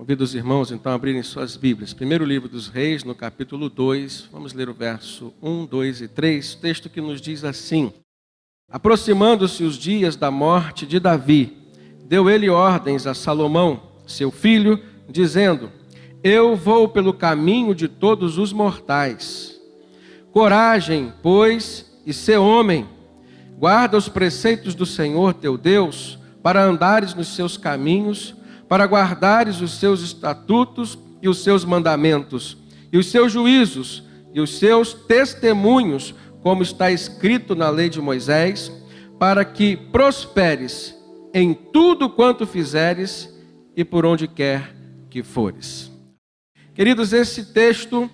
Convido os irmãos, então, a abrirem suas Bíblias. Primeiro livro dos Reis, no capítulo 2, vamos ler o verso 1, 2 e 3, texto que nos diz assim: Aproximando-se os dias da morte de Davi, deu ele ordens a Salomão, seu filho, dizendo: Eu vou pelo caminho de todos os mortais. Coragem, pois, e sê homem, guarda os preceitos do Senhor teu Deus, para andares nos seus caminhos, para guardares os seus estatutos e os seus mandamentos, e os seus juízos, e os seus testemunhos, como está escrito na lei de Moisés, para que prosperes em tudo quanto fizeres e por onde quer que fores. Queridos, esse texto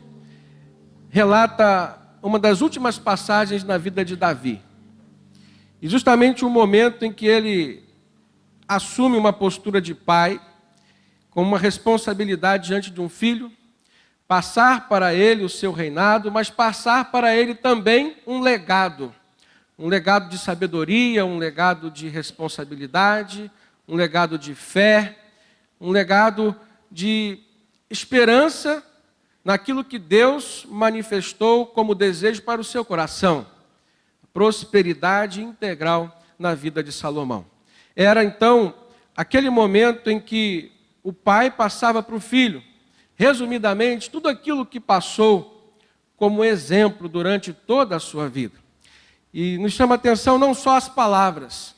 relata uma das últimas passagens na vida de Davi. E justamente o momento em que ele assume uma postura de pai, com uma responsabilidade diante de um filho, passar para ele o seu reinado, mas passar para ele também um legado de sabedoria, um legado de responsabilidade, um legado de fé, um legado de esperança naquilo que Deus manifestou como desejo para o seu coração, prosperidade integral na vida de Salomão. Era então aquele momento em que o pai passava para o filho, resumidamente, tudo aquilo que passou como exemplo durante toda a sua vida. E nos chama a atenção não só as palavras,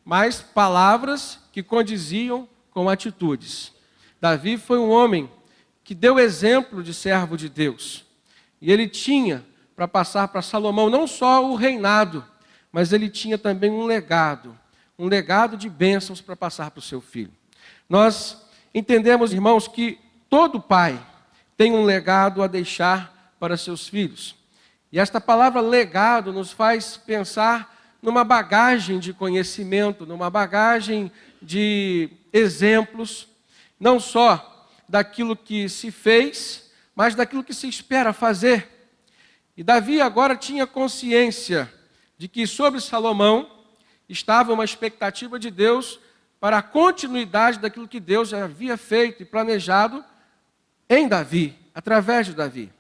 mas palavras que condiziam com atitudes. Davi foi um homem que deu exemplo de servo de Deus. E ele tinha para passar para Salomão não só o reinado, mas ele tinha também um legado de bênçãos para passar para o seu filho. Nós entendemos, irmãos, que todo pai tem um legado a deixar para seus filhos. E esta palavra legado nos faz pensar numa bagagem de conhecimento, numa bagagem de exemplos, não só daquilo que se fez, mas daquilo que se espera fazer. E Davi agora tinha consciência de que sobre Salomão estava uma expectativa de Deus para a continuidade daquilo que Deus já havia feito e planejado em Davi, através de Davi.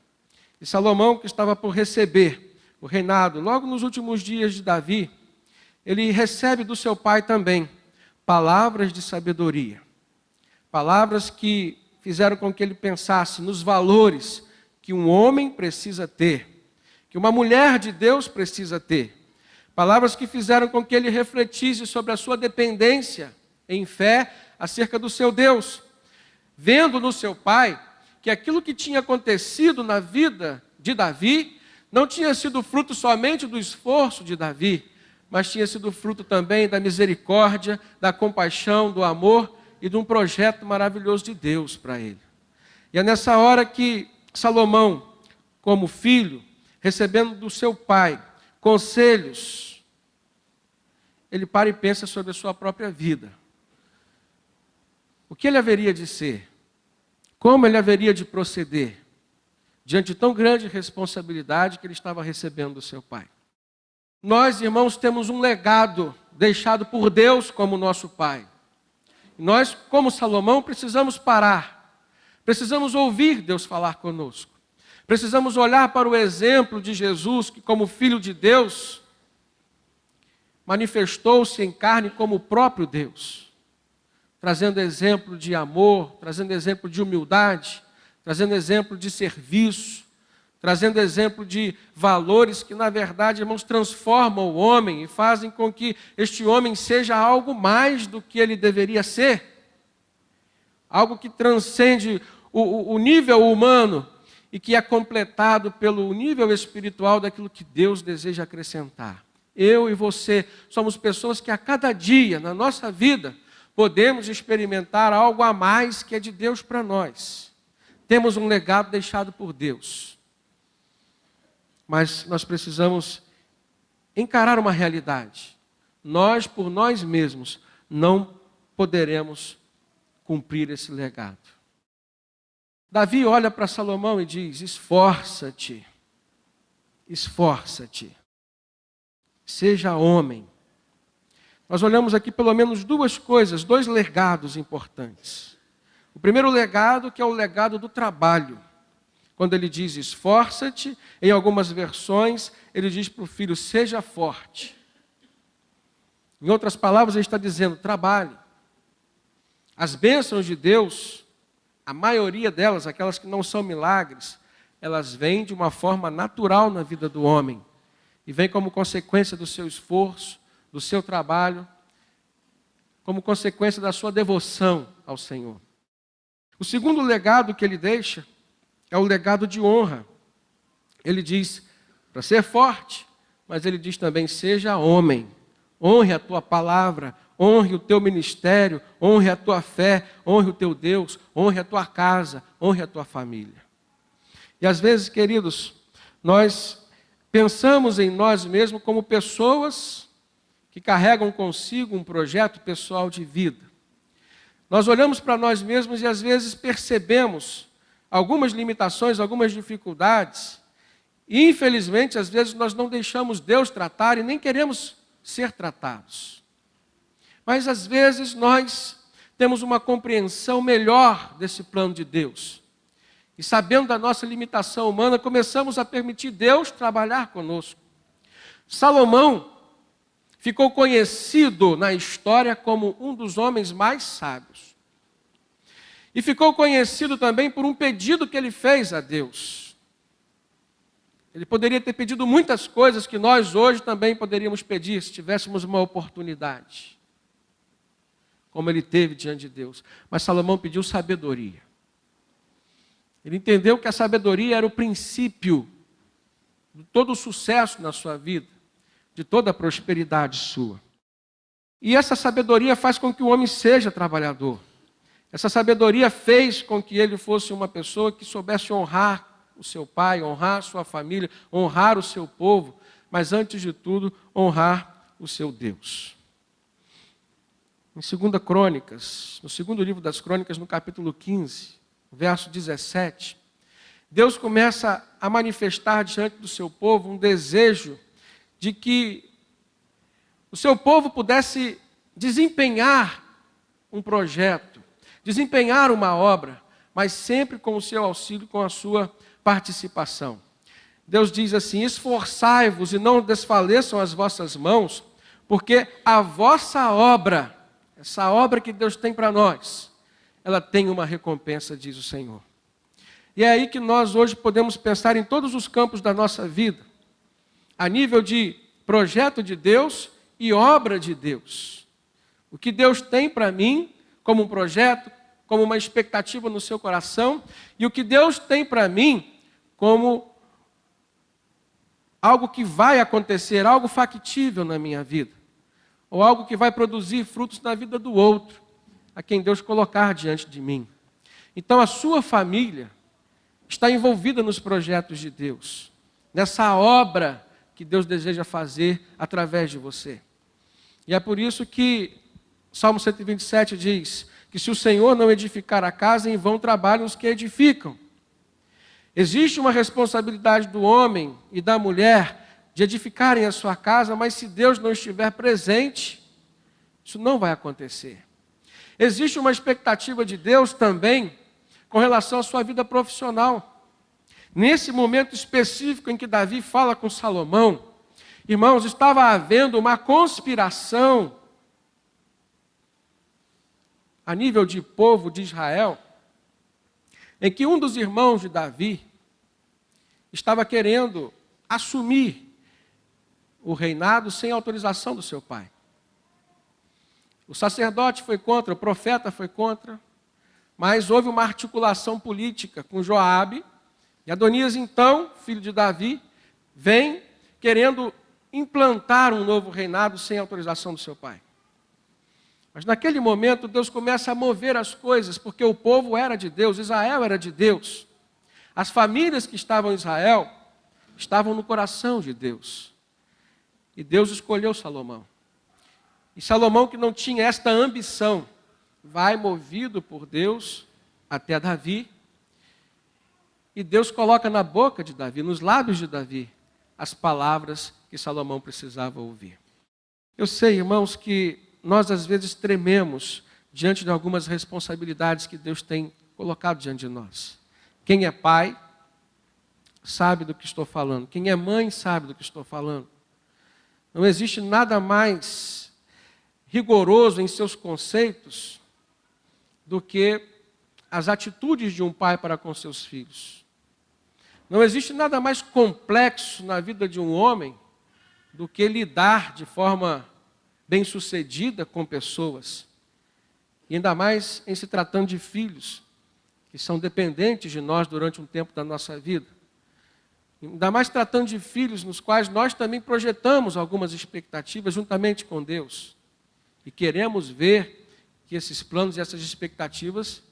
E Salomão, que estava por receber o reinado, logo nos últimos dias de Davi, ele recebe do seu pai também palavras de sabedoria, palavras que fizeram com que ele pensasse nos valores que um homem precisa ter, que uma mulher de Deus precisa ter. Palavras que fizeram com que ele refletisse sobre a sua dependência em fé acerca do seu Deus, vendo no seu pai que aquilo que tinha acontecido na vida de Davi não tinha sido fruto somente do esforço de Davi, mas tinha sido fruto também da misericórdia, da compaixão, do amor e de um projeto maravilhoso de Deus para ele. E é nessa hora que Salomão, como filho, recebendo do seu pai conselhos, ele para e pensa sobre a sua própria vida. O que ele haveria de ser? Como ele haveria de proceder diante de tão grande responsabilidade que ele estava recebendo do seu pai? Nós, irmãos, temos um legado deixado por Deus como nosso pai. Nós, como Salomão, precisamos parar. Precisamos ouvir Deus falar conosco. Precisamos olhar para o exemplo de Jesus, que como Filho de Deus, manifestou-se em carne como o próprio Deus, trazendo exemplo de amor, trazendo exemplo de humildade, trazendo exemplo de serviço, trazendo exemplo de valores que, na verdade, irmãos, transformam o homem e fazem com que este homem seja algo mais do que ele deveria ser, algo que transcende o nível humano e que é completado pelo nível espiritual daquilo que Deus deseja acrescentar. Eu e você somos pessoas que a cada dia, na nossa vida, podemos experimentar algo a mais que é de Deus para nós. Temos um legado deixado por Deus. Mas nós precisamos encarar uma realidade. Nós, por nós mesmos, não poderemos cumprir esse legado. Davi olha para Salomão e diz: esforça-te, esforça-te. Seja homem. Nós olhamos aqui pelo menos duas coisas, dois legados importantes. O primeiro legado, que é o legado do trabalho. Quando ele diz esforça-te, em algumas versões, ele diz para o filho, seja forte. Em outras palavras, ele está dizendo, trabalhe. As bênçãos de Deus, a maioria delas, aquelas que não são milagres, elas vêm de uma forma natural na vida do homem. E vêm como consequência do seu esforço, do seu trabalho, como consequência da sua devoção ao Senhor. O segundo legado que ele deixa é o legado de honra. Ele diz, para ser forte, mas ele diz também, seja homem. Honre a tua palavra, honre o teu ministério, honre a tua fé, honre o teu Deus, honre a tua casa, honre a tua família. E às vezes, queridos, nós pensamos em nós mesmos como pessoas que carregam consigo um projeto pessoal de vida. Nós olhamos para nós mesmos e às vezes percebemos algumas limitações, algumas dificuldades. E infelizmente, às vezes nós não deixamos Deus tratar e nem queremos ser tratados. Mas às vezes nós temos uma compreensão melhor desse plano de Deus. E sabendo da nossa limitação humana, começamos a permitir Deus trabalhar conosco. Salomão ficou conhecido na história como um dos homens mais sábios. E ficou conhecido também por um pedido que ele fez a Deus. Ele poderia ter pedido muitas coisas que nós hoje também poderíamos pedir, se tivéssemos uma oportunidade. Como ele teve diante de Deus. Mas Salomão pediu sabedoria. Ele entendeu que a sabedoria era o princípio de todo o sucesso na sua vida, de toda a prosperidade sua. E essa sabedoria faz com que o homem seja trabalhador. Essa sabedoria fez com que ele fosse uma pessoa que soubesse honrar o seu pai, honrar a sua família, honrar o seu povo, mas antes de tudo, honrar o seu Deus. Em 2 Crônicas, no segundo livro das Crônicas, no capítulo 15, verso 17, Deus começa a manifestar diante do seu povo um desejo de que o seu povo pudesse desempenhar um projeto, desempenhar uma obra, mas sempre com o seu auxílio, com a sua participação. Deus diz assim, esforçai-vos e não desfaleçam as vossas mãos, porque a vossa obra, essa obra que Deus tem para nós, ela tem uma recompensa, diz o Senhor. E é aí que nós hoje podemos pensar em todos os campos da nossa vida, a nível de projeto de Deus e obra de Deus. O que Deus tem para mim, como um projeto, como uma expectativa no seu coração, e o que Deus tem para mim, como algo que vai acontecer, algo factível na minha vida, ou algo que vai produzir frutos na vida do outro, a quem Deus colocar diante de mim. Então a sua família está envolvida nos projetos de Deus, nessa obra que Deus deseja fazer através de você. E é por isso que Salmo 127 diz que se o Senhor não edificar a casa, em vão trabalham os que edificam. Existe uma responsabilidade do homem e da mulher de edificarem a sua casa, mas se Deus não estiver presente, isso não vai acontecer. Existe uma expectativa de Deus também com relação à sua vida profissional. Nesse momento específico em que Davi fala com Salomão, irmãos, estava havendo uma conspiração a nível de povo de Israel, em que um dos irmãos de Davi estava querendo assumir o reinado sem autorização do seu pai. O sacerdote foi contra, o profeta foi contra, mas houve uma articulação política com Joabe, e Adonias, então, filho de Davi, vem querendo implantar um novo reinado sem autorização do seu pai. Mas naquele momento Deus começa a mover as coisas, porque o povo era de Deus, Israel era de Deus. As famílias que estavam em Israel estavam no coração de Deus. E Deus escolheu Salomão. E Salomão, que não tinha esta ambição, vai movido por Deus até Davi. E Deus coloca na boca de Davi, nos lábios de Davi, as palavras que Salomão precisava ouvir. Eu sei, irmãos, que nós às vezes trememos diante de algumas responsabilidades que Deus tem colocado diante de nós. Quem é pai sabe do que estou falando. Quem é mãe sabe do que estou falando. Não existe nada mais rigoroso em seus conceitos do que as atitudes de um pai para com seus filhos. Não existe nada mais complexo na vida de um homem do que lidar de forma bem-sucedida com pessoas. E ainda mais em se tratando de filhos, que são dependentes de nós durante um tempo da nossa vida. Ainda mais tratando de filhos nos quais nós também projetamos algumas expectativas juntamente com Deus. E queremos ver que esses planos e essas expectativas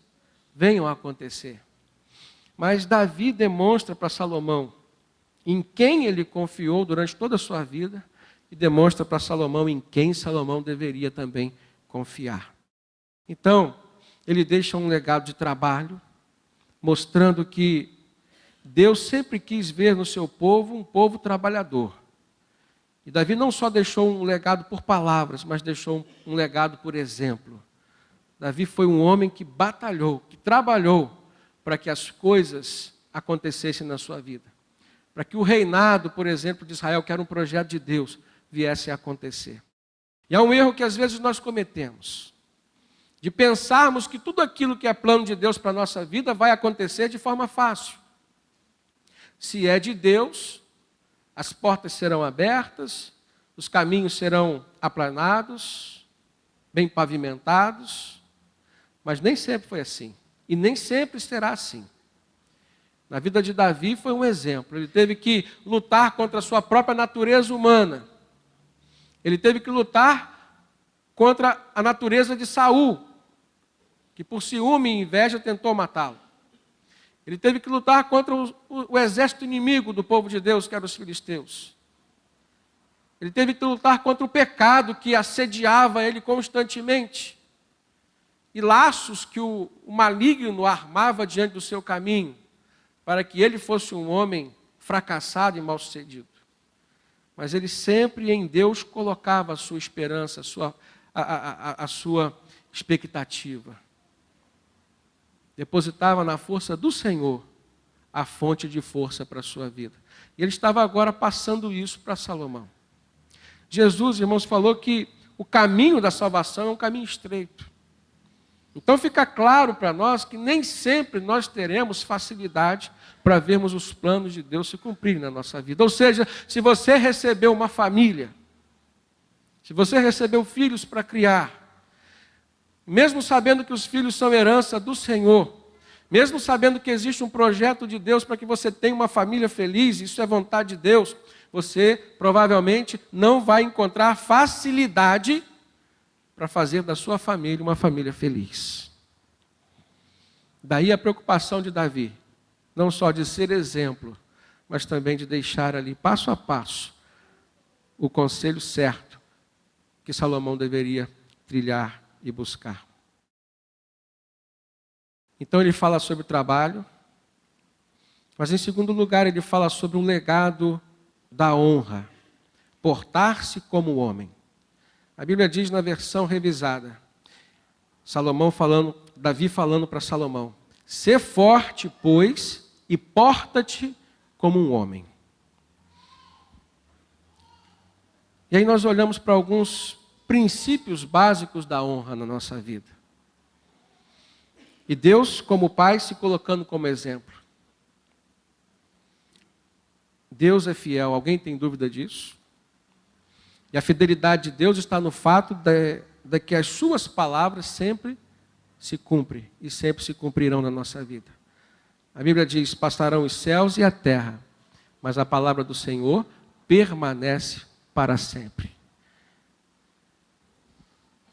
venham a acontecer. Mas Davi demonstra para Salomão em quem ele confiou durante toda a sua vida e demonstra para Salomão em quem Salomão deveria também confiar. Então, ele deixa um legado de trabalho, mostrando que Deus sempre quis ver no seu povo um povo trabalhador. E Davi não só deixou um legado por palavras, mas deixou um legado por exemplo. Davi foi um homem que batalhou, que trabalhou para que as coisas acontecessem na sua vida. Para que o reinado, por exemplo, de Israel, que era um projeto de Deus, viesse a acontecer. E é um erro que às vezes nós cometemos, de pensarmos que tudo aquilo que é plano de Deus para a nossa vida vai acontecer de forma fácil. Se é de Deus, as portas serão abertas, os caminhos serão aplanados, bem pavimentados, mas nem sempre foi assim, e nem sempre será assim. Na vida de Davi foi um exemplo. Ele teve que lutar contra a sua própria natureza humana. Ele teve que lutar contra a natureza de Saul, que por ciúme e inveja tentou matá-lo. Ele teve que lutar contra o exército inimigo do povo de Deus, que eram os filisteus. Ele teve que lutar contra o pecado que assediava ele constantemente. E laços que o maligno armava diante do seu caminho, para que ele fosse um homem fracassado e mal-sucedido. Mas ele sempre em Deus colocava a sua esperança, a sua expectativa. Depositava na força do Senhor a fonte de força para a sua vida. E ele estava agora passando isso para Salomão. Jesus, irmãos, falou que o caminho da salvação é um caminho estreito. Então fica claro para nós que nem sempre nós teremos facilidade para vermos os planos de Deus se cumprirem na nossa vida. Ou seja, se você recebeu uma família, se você recebeu filhos para criar, mesmo sabendo que os filhos são herança do Senhor, mesmo sabendo que existe um projeto de Deus para que você tenha uma família feliz, isso é vontade de Deus, você provavelmente não vai encontrar facilidade para fazer da sua família uma família feliz. Daí a preocupação de Davi, não só de ser exemplo, mas também de deixar ali, passo a passo, o conselho certo que Salomão deveria trilhar e buscar. Então ele fala sobre o trabalho, mas em segundo lugar ele fala sobre um legado da honra, portar-se como homem. A Bíblia diz na versão revisada, Davi falando para Salomão, sê forte, pois, e porta-te como um homem. E aí nós olhamos para alguns princípios básicos da honra na nossa vida. E Deus, como Pai, se colocando como exemplo. Deus é fiel, alguém tem dúvida disso? E a fidelidade de Deus está no fato de que as suas palavras sempre se cumprem e sempre se cumprirão na nossa vida. A Bíblia diz, passarão os céus e a terra, mas a palavra do Senhor permanece para sempre.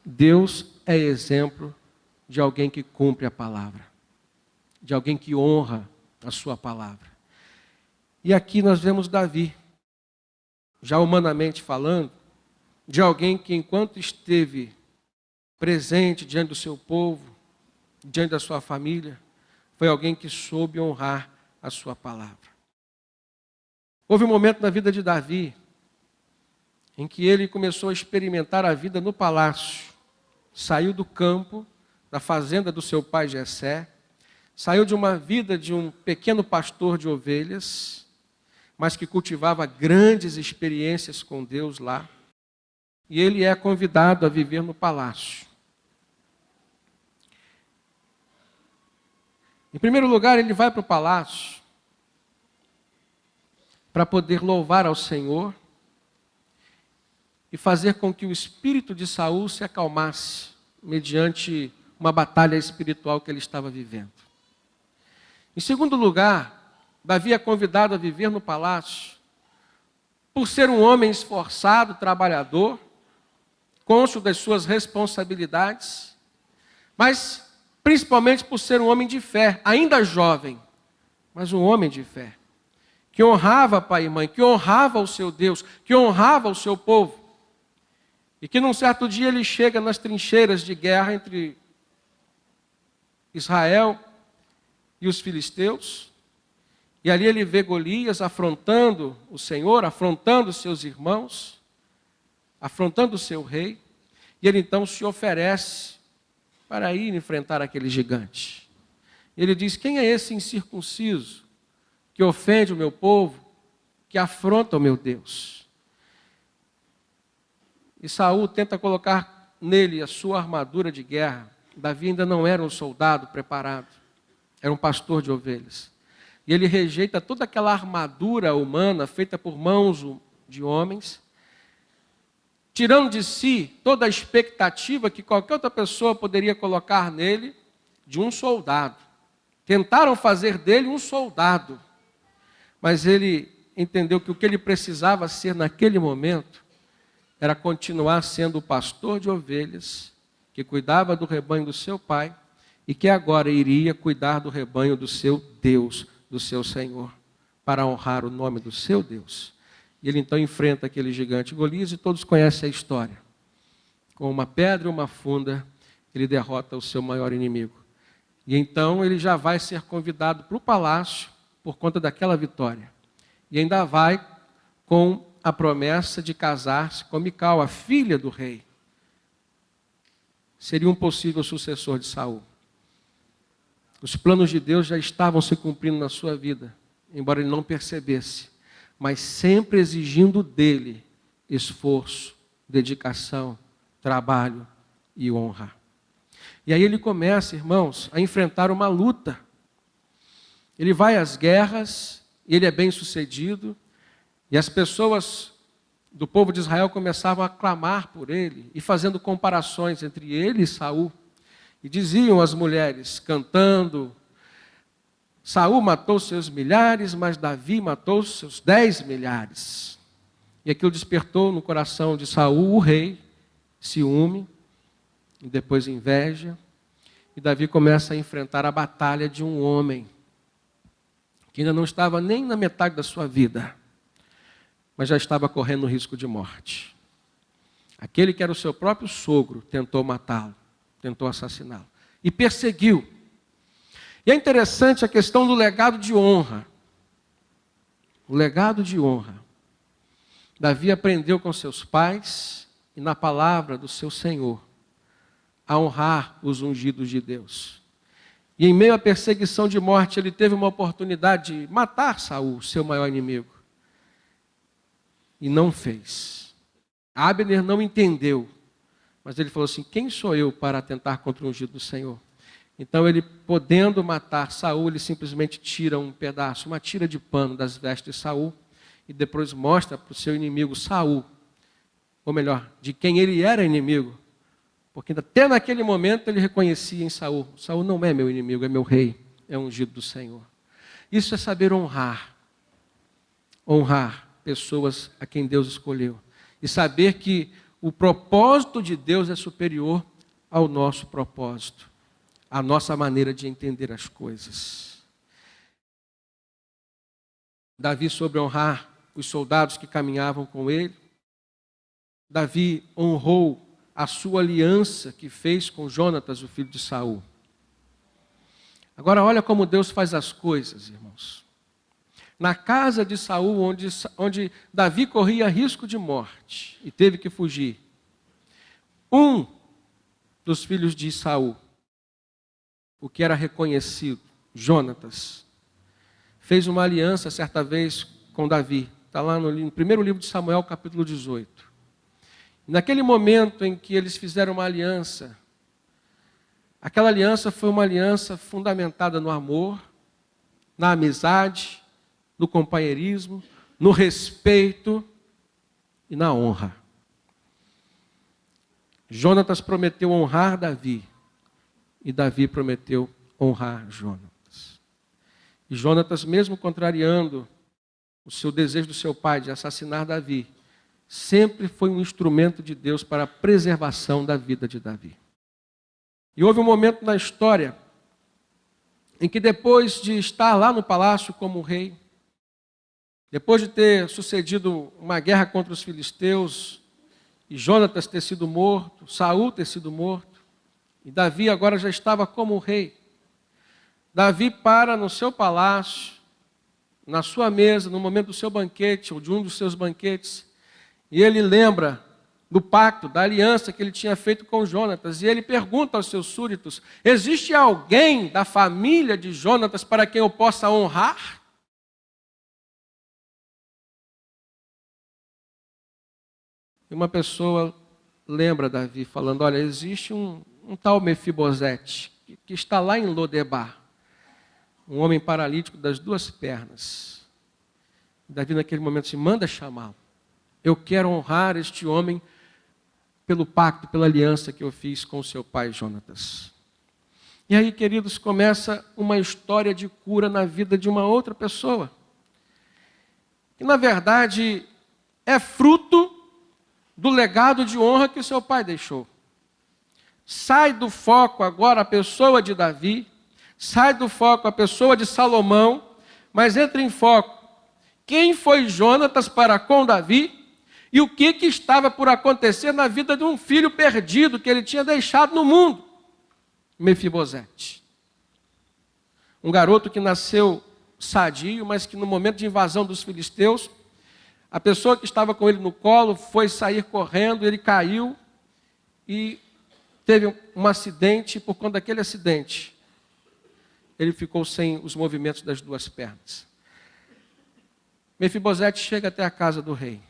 Deus é exemplo de alguém que cumpre a palavra, de alguém que honra a sua palavra. E aqui nós vemos Davi, já humanamente falando, de alguém que enquanto esteve presente diante do seu povo, diante da sua família, foi alguém que soube honrar a sua palavra. Houve um momento na vida de Davi em que ele começou a experimentar a vida no palácio, saiu do campo da fazenda do seu pai Jessé, saiu de uma vida de um pequeno pastor de ovelhas, mas que cultivava grandes experiências com Deus lá, e ele é convidado a viver no palácio. Em primeiro lugar, ele vai para o palácio para poder louvar ao Senhor e fazer com que o espírito de Saul se acalmasse mediante uma batalha espiritual que ele estava vivendo. Em segundo lugar, Davi é convidado a viver no palácio por ser um homem esforçado, trabalhador, cônscio das suas responsabilidades, mas principalmente por ser um homem de fé, ainda jovem, mas um homem de fé, que honrava pai e mãe, que honrava o seu Deus, que honrava o seu povo. E que num certo dia ele chega nas trincheiras de guerra entre Israel e os filisteus, e ali ele vê Golias afrontando o Senhor, afrontando os seus irmãos, afrontando o seu rei, e ele então se oferece para ir enfrentar aquele gigante. Ele diz: quem é esse incircunciso que ofende o meu povo, que afronta o meu Deus? E Saul tenta colocar nele a sua armadura de guerra. Davi ainda não era um soldado preparado, era um pastor de ovelhas. E ele rejeita toda aquela armadura humana feita por mãos de homens, tirando de si toda a expectativa que qualquer outra pessoa poderia colocar nele de um soldado. Tentaram fazer dele um soldado, mas ele entendeu que o que ele precisava ser naquele momento era continuar sendo o pastor de ovelhas, que cuidava do rebanho do seu pai e que agora iria cuidar do rebanho do seu Deus, do seu Senhor, para honrar o nome do seu Deus. E ele então enfrenta aquele gigante Golias, e todos conhecem a história. Com uma pedra e uma funda, ele derrota o seu maior inimigo. E então ele já vai ser convidado para o palácio por conta daquela vitória. E ainda vai com a promessa de casar-se com Mical, a filha do rei. Seria um possível sucessor de Saul. Os planos de Deus já estavam se cumprindo na sua vida, embora ele não percebesse, mas sempre exigindo dele esforço, dedicação, trabalho e honra. E aí ele começa, irmãos, a enfrentar uma luta. Ele vai às guerras, ele é bem sucedido, e as pessoas do povo de Israel começavam a clamar por ele, e fazendo comparações entre ele e Saul. E diziam as mulheres, cantando: Saul matou seus milhares, mas Davi matou seus 10 milhares. E aquilo despertou no coração de Saul, o rei, ciúme, e depois inveja. E Davi começa a enfrentar a batalha de um homem que ainda não estava nem na metade da sua vida, mas já estava correndo risco de morte. Aquele que era o seu próprio sogro tentou matá-lo, tentou assassiná-lo e perseguiu. E é interessante a questão do legado de honra. O legado de honra. Davi aprendeu com seus pais e na palavra do seu Senhor a honrar os ungidos de Deus. E em meio à perseguição de morte, ele teve uma oportunidade de matar Saul, seu maior inimigo. E não fez. Abner não entendeu, mas ele falou assim: quem sou eu para atentar contra o ungido do Senhor? Então ele, podendo matar Saul, ele simplesmente tira um pedaço, uma tira de pano das vestes de Saul, e depois mostra para o seu inimigo Saul, ou melhor, de quem ele era inimigo, porque até naquele momento ele reconhecia em Saul: Saul não é meu inimigo, é meu rei, é ungido do Senhor. Isso é saber honrar. Honrar pessoas a quem Deus escolheu. E saber que o propósito de Deus é superior ao nosso propósito, à nossa maneira de entender as coisas. Davi soube honrar os soldados que caminhavam com ele. Davi honrou a sua aliança que fez com Jonatas, o filho de Saul. Agora olha como Deus faz as coisas, irmãos. Na casa de Saul, onde Davi corria risco de morte e teve que fugir, um dos filhos de Saul o que era reconhecido. Jonatas fez uma aliança certa vez com Davi. Está lá no primeiro livro de Samuel, capítulo 18. Naquele momento em que eles fizeram uma aliança, aquela aliança foi uma aliança fundamentada no amor, na amizade, no companheirismo, no respeito e na honra. Jonatas prometeu honrar Davi e Davi prometeu honrar Jonatas. E Jonatas, mesmo contrariando o seu desejo do seu pai de assassinar Davi, sempre foi um instrumento de Deus para a preservação da vida de Davi. E houve um momento na história em que, depois de estar lá no palácio como rei, depois de ter sucedido uma guerra contra os filisteus, e Jonatas ter sido morto, Saul ter sido morto, e Davi agora já estava como rei, Davi para no seu palácio, na sua mesa, no momento do seu banquete, ou de um dos seus banquetes, e ele lembra do pacto, da aliança que ele tinha feito com Jonatas, e ele pergunta aos seus súditos: existe alguém da família de Jonatas para quem eu possa honrar? E uma pessoa lembra Davi, falando: olha, existe um tal Mefibosete, que está lá em Lodebar, um homem paralítico das duas pernas. Davi naquele momento se manda chamá-lo. Eu quero honrar este homem pelo pacto, pela aliança que eu fiz com o seu pai Jonatas. E aí, queridos, começa uma história de cura na vida de uma outra pessoa, que na verdade é fruto do legado de honra que o seu pai deixou. Sai do foco agora a pessoa de Davi, sai do foco a pessoa de Salomão, mas entra em foco quem foi Jonatas para com Davi e o que estava por acontecer na vida de um filho perdido que ele tinha deixado no mundo, Mefibosete. Um garoto que nasceu sadio, mas que no momento de invasão dos filisteus, a pessoa que estava com ele no colo foi sair correndo, ele caiu e teve um acidente. Por conta daquele acidente, ele ficou sem os movimentos das duas pernas. Mefibosete chega até a casa do rei.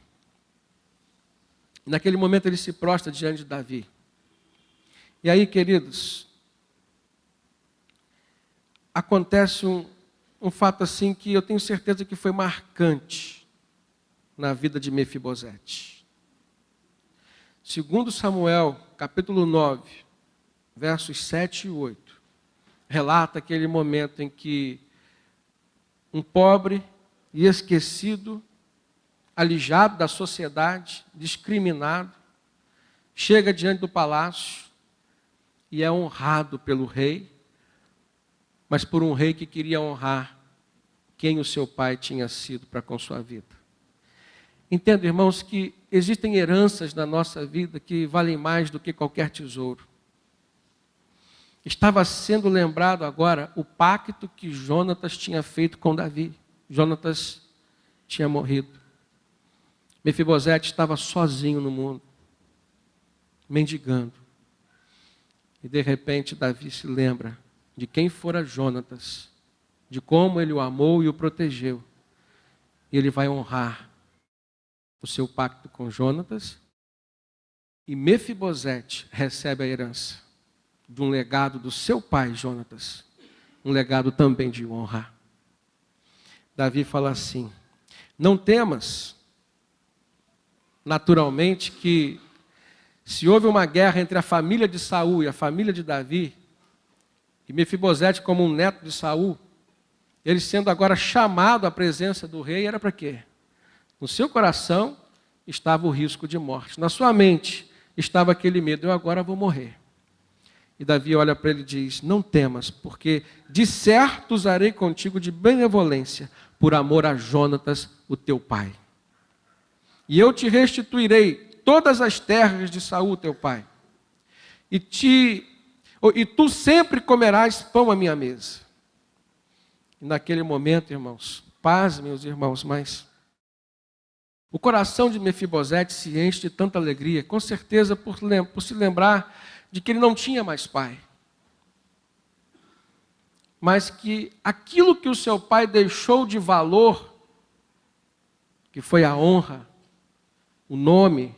Naquele momento ele se prostra diante de Davi. E aí, queridos, acontece um fato assim que eu tenho certeza que foi marcante na vida de Mefibosete. Segundo Samuel, capítulo 9, versos 7 e 8, relata aquele momento em que um pobre e esquecido, alijado da sociedade, discriminado, chega diante do palácio e é honrado pelo rei, mas por um rei que queria honrar quem o seu pai tinha sido para com sua vida. Entendo, irmãos, que existem heranças na nossa vida que valem mais do que qualquer tesouro. Estava sendo lembrado agora o pacto que Jonatas tinha feito com Davi. Jonatas tinha morrido. Mefibosete estava sozinho no mundo, mendigando. E de repente Davi se lembra de quem fora Jonatas, de como ele o amou e o protegeu. E ele vai honrar o seu pacto com Jonatas. E Mefibosete recebe a herança de um legado do seu pai Jonatas, um legado também de honra. Davi fala assim: não temas. Naturalmente que, se houve uma guerra entre a família de Saul e a família de Davi, e Mefibosete como um neto de Saul, ele sendo agora chamado à presença do rei, era para quê? No seu coração estava o risco de morte. Na sua mente estava aquele medo: eu agora vou morrer. E Davi olha para ele e diz: não temas, porque de certo usarei contigo de benevolência, por amor a Jonatas, o teu pai. E eu te restituirei todas as terras de Saul, teu pai. E tu sempre comerás pão à minha mesa. E naquele momento, irmãos, paz, meus irmãos, mas o coração de Mefibosete se enche de tanta alegria, com certeza por se lembrar de que ele não tinha mais pai. mas que aquilo que o seu pai deixou de valor, que foi a honra, o nome,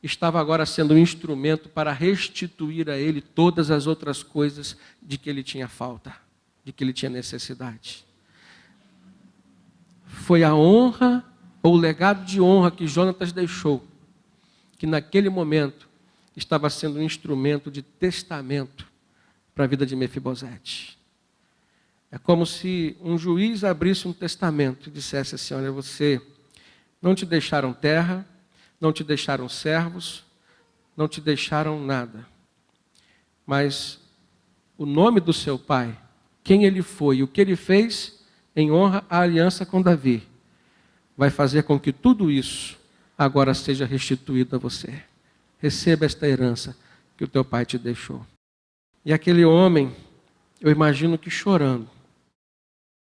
estava agora sendo um instrumento para restituir a ele todas as outras coisas de que ele tinha falta, de que ele tinha necessidade. Foi a honra, ou o legado de honra que Jonatas deixou, que naquele momento estava sendo um instrumento de testamento para a vida de Mefibosete. É como se um juiz abrisse um testamento e dissesse assim: olha, você não te deixaram terra, não te deixaram servos, não te deixaram nada. Mas o nome do seu pai, quem ele foi, o que ele fez em honra à aliança com Davi, vai fazer com que tudo isso agora seja restituído a você. Receba esta herança que o teu pai te deixou. E aquele homem, eu imagino que chorando,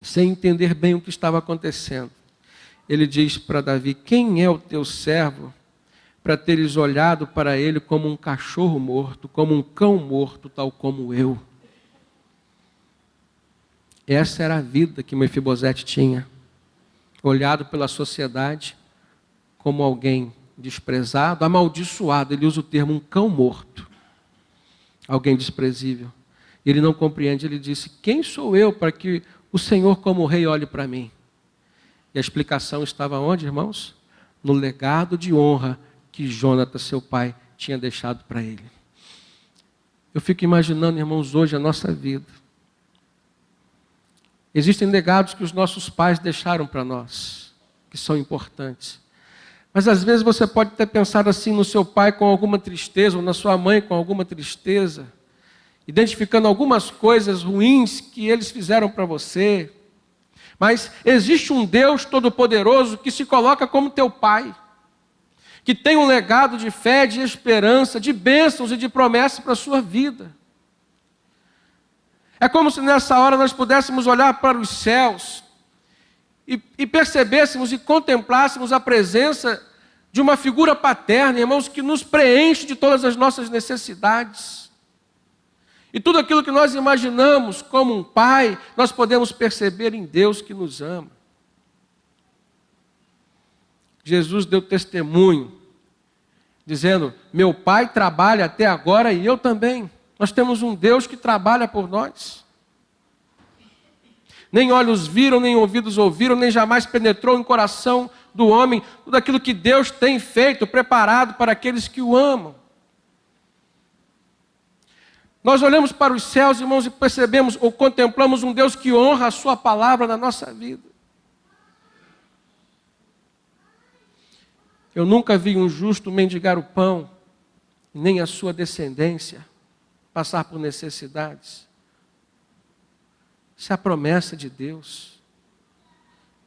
sem entender bem o que estava acontecendo, ele diz para Davi: quem é o teu servo para teres olhado para ele como um cachorro morto, como um cão morto, tal como eu? Essa era a vida que Mefibosete tinha. Olhado pela sociedade como alguém desprezado, amaldiçoado. Ele usa o termo um cão morto. Alguém desprezível. Ele não compreende, ele disse: quem sou eu para que o Senhor como rei olhe para mim? E a explicação estava onde, irmãos? No legado de honra que Jonatas, seu pai, tinha deixado para ele. Eu fico imaginando, irmãos, hoje a nossa vida. Existem legados que os nossos pais deixaram para nós, que são importantes. Mas às vezes você pode ter pensado assim no seu pai com alguma tristeza, ou na sua mãe com alguma tristeza, identificando algumas coisas ruins que eles fizeram para você. Mas existe um Deus todo-poderoso que se coloca como teu pai, que tem um legado de fé, de esperança, de bênçãos e de promessas para a sua vida. É como se nessa hora nós pudéssemos olhar para os céus e percebêssemos e contemplássemos a presença de uma figura paterna, irmãos, que nos preenche de todas as nossas necessidades. E tudo aquilo que nós imaginamos como um pai, nós podemos perceber em Deus que nos ama. Jesus deu testemunho, dizendo: meu pai trabalha até agora e eu também. Nós temos um Deus que trabalha por nós. Nem olhos viram, nem ouvidos ouviram, nem jamais penetrou no coração do homem tudo aquilo que Deus tem feito, preparado para aqueles que o amam. Nós olhamos para os céus, irmãos, e percebemos ou contemplamos um Deus que honra a sua palavra na nossa vida. Eu nunca vi um justo mendigar o pão, nem a sua descendência passar por necessidades. Isso é a promessa de Deus.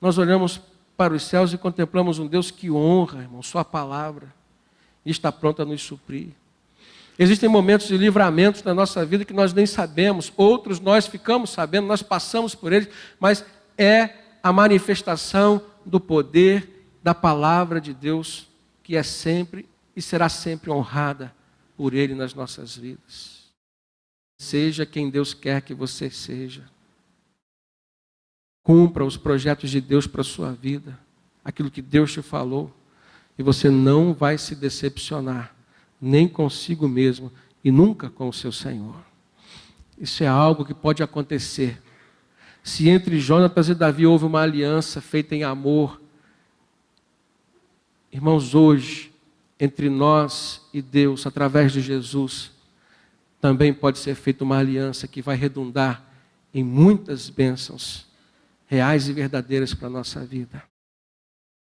Nós olhamos para os céus e contemplamos um Deus que honra, irmão, sua palavra, e está pronto a nos suprir. Existem momentos de livramentos na nossa vida que nós nem sabemos, outros nós ficamos sabendo, nós passamos por eles, mas é a manifestação do poder da palavra de Deus, que é sempre e será sempre honrada por Ele nas nossas vidas. Seja quem Deus quer que você seja. Cumpra os projetos de Deus para a sua vida, aquilo que Deus te falou, e você não vai se decepcionar, nem consigo mesmo, e nunca com o seu Senhor. Isso é algo que pode acontecer. Se entre Jonatas e Davi houve uma aliança feita em amor, irmãos, hoje, entre nós e Deus, através de Jesus, também pode ser feita uma aliança que vai redundar em muitas bênçãos reais e verdadeiras para a nossa vida.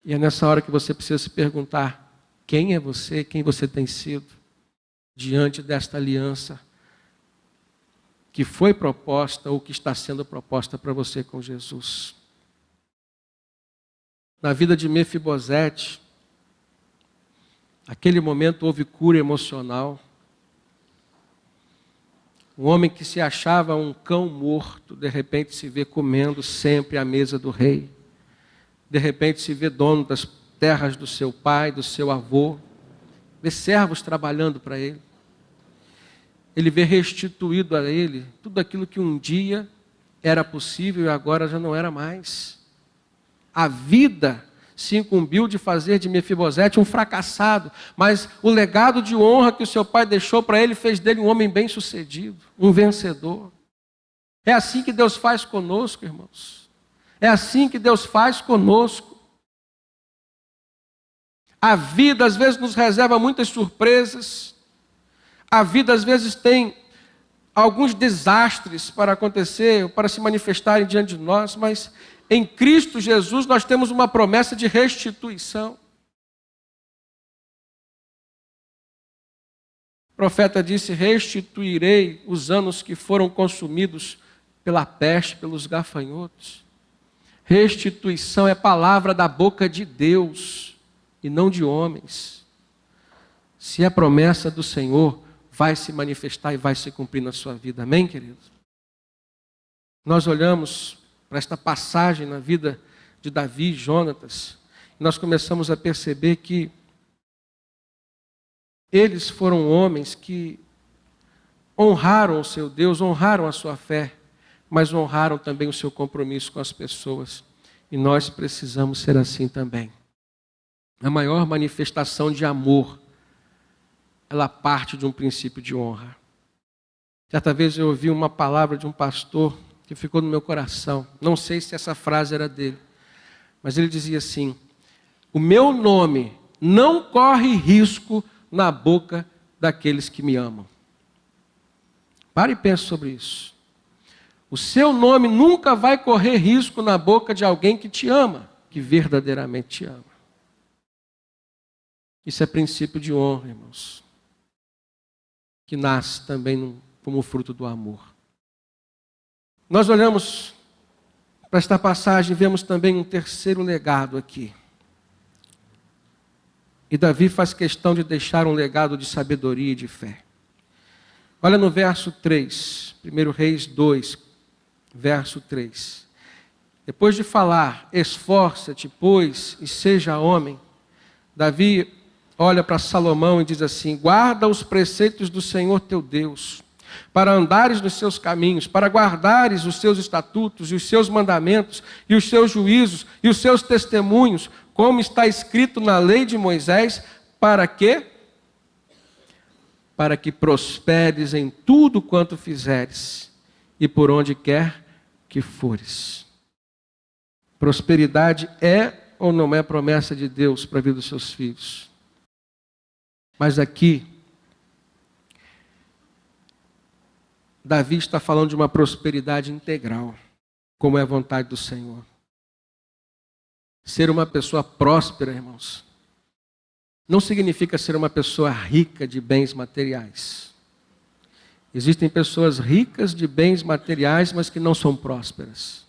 E é nessa hora que você precisa se perguntar: quem é você, quem você tem sido diante desta aliança que foi proposta ou que está sendo proposta para você com Jesus. Na vida de Mefibosete, naquele momento houve cura emocional. Um homem que se achava um cão morto, de repente se vê comendo sempre à mesa do rei. De repente se vê dono das terras do seu pai, do seu avô. Vê servos trabalhando para ele. Ele vê restituído a ele tudo aquilo que um dia era possível e agora já não era mais. A vida se incumbiu de fazer de Mefibosete um fracassado, mas o legado de honra que o seu pai deixou para ele fez dele um homem bem-sucedido, um vencedor. É assim que Deus faz conosco, irmãos. É assim que Deus faz conosco. A vida às vezes nos reserva muitas surpresas. A vida às vezes tem alguns desastres para acontecer, para se manifestarem diante de nós, mas em Cristo Jesus nós temos uma promessa de restituição. O profeta disse: restituirei os anos que foram consumidos pela peste, pelos gafanhotos. Restituição é palavra da boca de Deus e não de homens. Se é promessa do Senhor, vai se manifestar e vai se cumprir na sua vida. Amém, queridos? Nós olhamos para esta passagem na vida de Davi e Jonatas, e nós começamos a perceber que eles foram homens que honraram o seu Deus, honraram a sua fé, mas honraram também o seu compromisso com as pessoas. E nós precisamos ser assim também. A maior manifestação de amor, ela parte de um princípio de honra. Certa vez eu ouvi uma palavra de um pastor que ficou no meu coração. Não sei se essa frase era dele, mas ele dizia assim: o meu nome não corre risco na boca daqueles que me amam. Pare e pense sobre isso. O seu nome nunca vai correr risco na boca de alguém que te ama, que verdadeiramente te ama. Isso é princípio de honra, irmãos, que nasce também como fruto do amor. Nós olhamos para esta passagem e vemos também um terceiro legado aqui. E Davi faz questão de deixar um legado de sabedoria e de fé. Olha no verso 3, 1 Reis 2, verso 3. Depois de falar, esforça-te, pois, e seja homem, Davi olha para Salomão e diz assim: guarda os preceitos do Senhor teu Deus, para andares nos seus caminhos, para guardares os seus estatutos e os seus mandamentos e os seus juízos e os seus testemunhos, como está escrito na lei de Moisés, para quê? Para que prosperes em tudo quanto fizeres e por onde quer que fores. Prosperidade é ou não é promessa de Deus para a vida dos seus filhos? Mas aqui, Davi está falando de uma prosperidade integral, como é a vontade do Senhor. Ser uma pessoa próspera, irmãos, não significa ser uma pessoa rica de bens materiais. Existem pessoas ricas de bens materiais, mas que não são prósperas.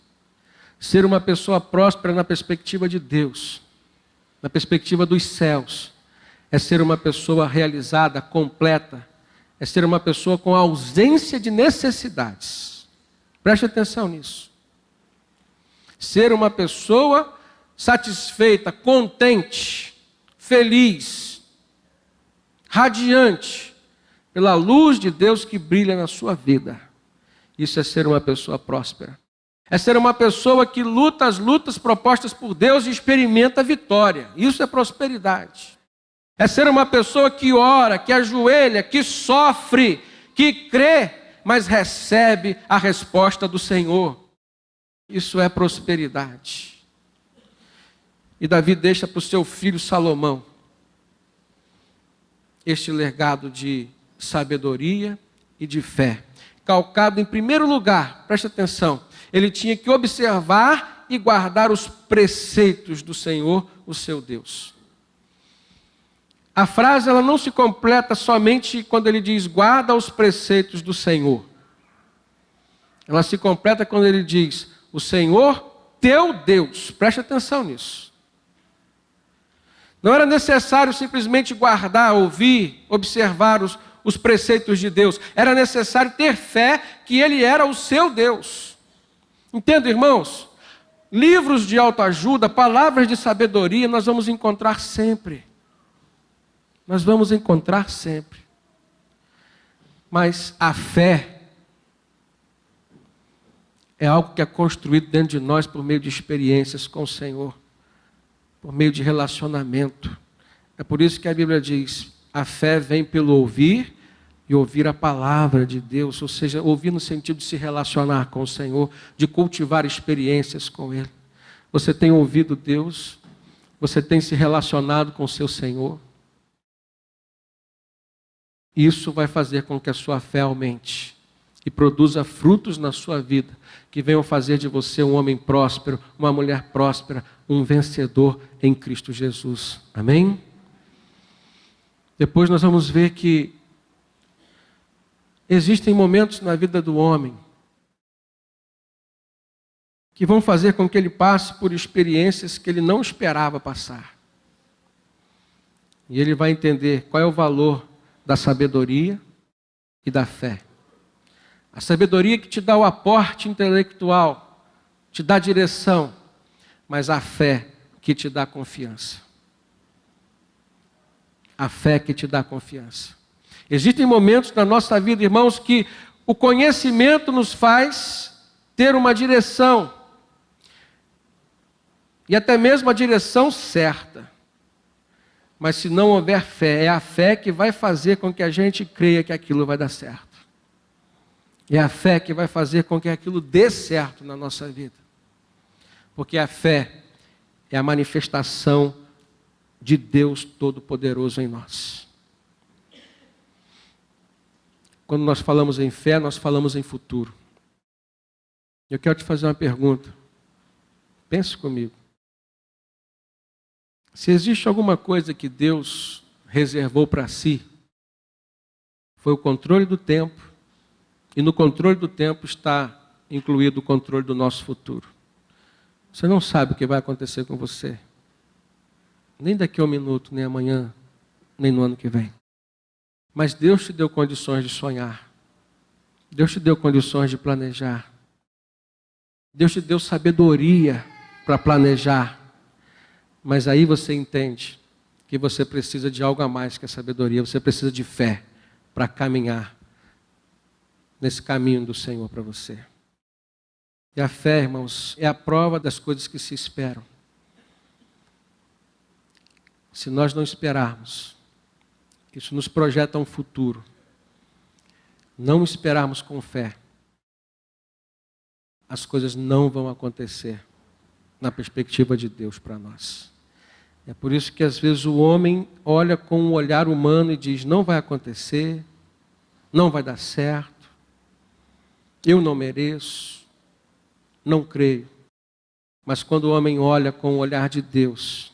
Ser uma pessoa próspera na perspectiva de Deus, na perspectiva dos céus, é ser uma pessoa realizada, completa, é ser uma pessoa com ausência de necessidades. Preste atenção nisso. Ser uma pessoa satisfeita, contente, feliz, radiante, pela luz de Deus que brilha na sua vida. Isso é ser uma pessoa próspera. É ser uma pessoa que luta as lutas propostas por Deus e experimenta a vitória. Isso é prosperidade. É ser uma pessoa que ora, que ajoelha, que sofre, que crê, mas recebe a resposta do Senhor. Isso é prosperidade. E Davi deixa para o seu filho Salomão este legado de sabedoria e de fé. Calcado em primeiro lugar, preste atenção, ele tinha que observar e guardar os preceitos do Senhor, o seu Deus. A frase ela não se completa somente quando ele diz guarda os preceitos do Senhor. Ela se completa quando ele diz o Senhor teu Deus. Preste atenção nisso. Não era necessário simplesmente guardar, ouvir, observar os preceitos de Deus. Era necessário ter fé que Ele era o seu Deus. Entenda, irmãos? Livros de autoajuda, palavras de sabedoria, nós vamos encontrar sempre. Nós vamos encontrar sempre. Mas a fé é algo que é construído dentro de nós por meio de experiências com o Senhor, por meio de relacionamento. É por isso que a Bíblia diz, a fé vem pelo ouvir e ouvir a palavra de Deus, ou seja, ouvir no sentido de se relacionar com o Senhor, de cultivar experiências com Ele. Você tem ouvido Deus? Você tem se relacionado com o seu Senhor? Isso vai fazer com que a sua fé aumente e produza frutos na sua vida, que venham fazer de você um homem próspero, uma mulher próspera, um vencedor em Cristo Jesus. Amém? Depois nós vamos ver que existem momentos na vida do homem que vão fazer com que ele passe por experiências que ele não esperava passar. E ele vai entender qual é o valor da sabedoria e da fé. A sabedoria que te dá o aporte intelectual, te dá direção, mas a fé que te dá confiança. A fé que te dá confiança. Existem momentos na nossa vida, irmãos, que o conhecimento nos faz ter uma direção. E até mesmo a direção certa. Mas se não houver fé, é a fé que vai fazer com que a gente creia que aquilo vai dar certo. É a fé que vai fazer com que aquilo dê certo na nossa vida. Porque a fé é a manifestação de Deus Todo-Poderoso em nós. Quando nós falamos em fé, nós falamos em futuro. Eu quero te fazer uma pergunta. Pense comigo. Se existe alguma coisa que Deus reservou para si, foi o controle do tempo, e no controle do tempo está incluído o controle do nosso futuro. Você não sabe o que vai acontecer com você, nem daqui a um minuto, nem amanhã, nem no ano que vem. Mas Deus te deu condições de sonhar, Deus te deu condições de planejar, Deus te deu sabedoria para planejar. Mas aí você entende que você precisa de algo a mais que a sabedoria. Você precisa de fé para caminhar nesse caminho do Senhor para você. E a fé, irmãos, é a prova das coisas que se esperam. Se nós não esperarmos, isso nos projeta um futuro. Não esperarmos com fé, as coisas não vão acontecer na perspectiva de Deus para nós. É por isso que às vezes o homem olha com um olhar humano e diz, não vai acontecer, não vai dar certo, eu não mereço, não creio. Mas quando o homem olha com o olhar de Deus,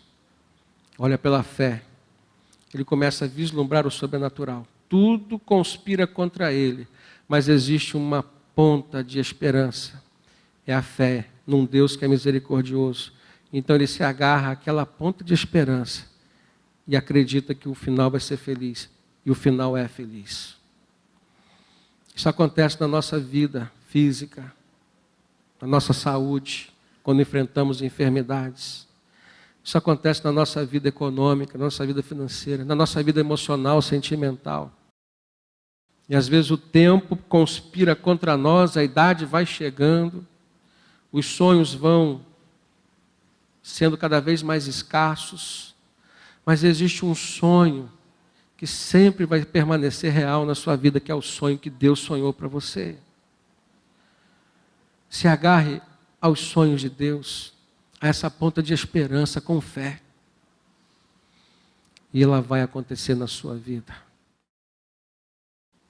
olha pela fé, ele começa a vislumbrar o sobrenatural. Tudo conspira contra ele, mas existe uma ponta de esperança. É a fé num Deus que é misericordioso. Então ele se agarra àquela ponta de esperança e acredita que o final vai ser feliz. E o final é feliz. Isso acontece na nossa vida física, na nossa saúde, quando enfrentamos enfermidades. Isso acontece na nossa vida econômica, na nossa vida financeira, na nossa vida emocional, sentimental. E às vezes o tempo conspira contra nós, a idade vai chegando, os sonhos vão sendo cada vez mais escassos, mas existe um sonho que sempre vai permanecer real na sua vida, que é o sonho que Deus sonhou para você. Se agarre aos sonhos de Deus, a essa ponta de esperança com fé, e ela vai acontecer na sua vida.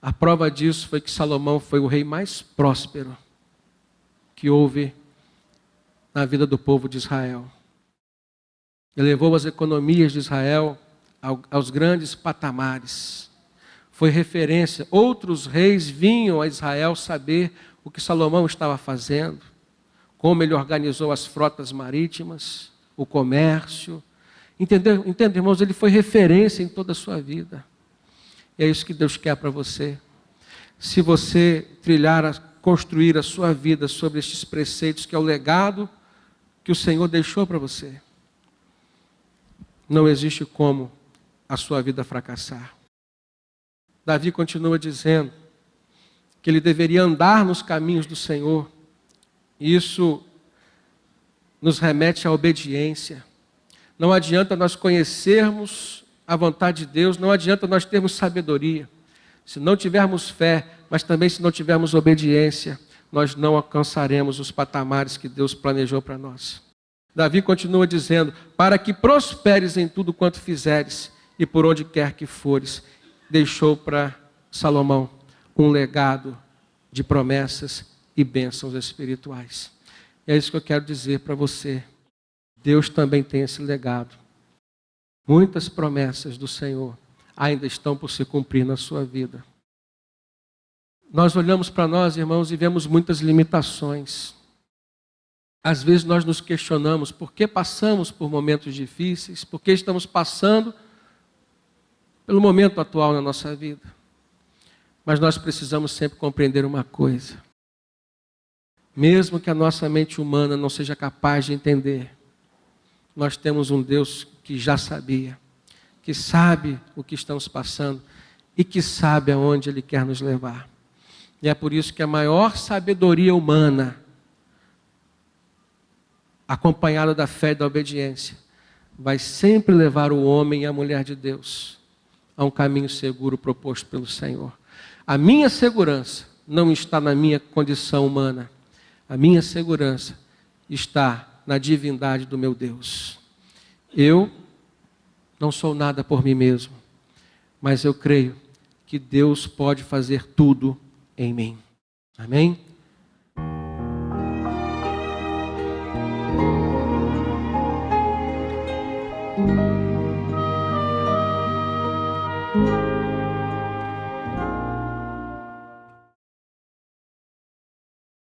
A prova disso foi que Salomão foi o rei mais próspero que houve na vida do povo de Israel. Elevou as economias de Israel aos grandes patamares. Foi referência. Outros reis vinham a Israel saber o que Salomão estava fazendo, como ele organizou as frotas marítimas, o comércio. Entende, irmãos? Ele foi referência em toda a sua vida. E é isso que Deus quer para você. Se você construir a sua vida sobre estes preceitos, que é o legado que o Senhor deixou para você, não existe como a sua vida fracassar. Davi continua dizendo que ele deveria andar nos caminhos do Senhor Isso nos remete à obediência. Não adianta nós conhecermos a vontade de Deus, não adianta nós termos sabedoria. Se não tivermos fé, mas também se não tivermos obediência, nós não alcançaremos os patamares que Deus planejou para nós. Davi continua dizendo: para que prosperes em tudo quanto fizeres e por onde quer que fores. Deixou para Salomão um legado de promessas e bênçãos espirituais. É isso que eu quero dizer para você. Deus também tem esse legado. Muitas promessas do Senhor ainda estão por se cumprir na sua vida. Nós olhamos para nós, irmãos, e vemos muitas limitações. Às vezes nós nos questionamos por que passamos por momentos difíceis, por que estamos passando pelo momento atual na nossa vida. Mas nós precisamos sempre compreender uma coisa. Mesmo que a nossa mente humana não seja capaz de entender, nós temos um Deus que já sabia, que sabe o que estamos passando e que sabe aonde Ele quer nos levar. E é por isso que a maior sabedoria humana, acompanhada da fé e da obediência, vai sempre levar o homem e a mulher de Deus a um caminho seguro proposto pelo Senhor. A minha segurança não está na minha condição humana. A minha segurança está na divindade do meu Deus. Eu não sou nada por mim mesmo, mas eu creio que Deus pode fazer tudo em mim. Amém?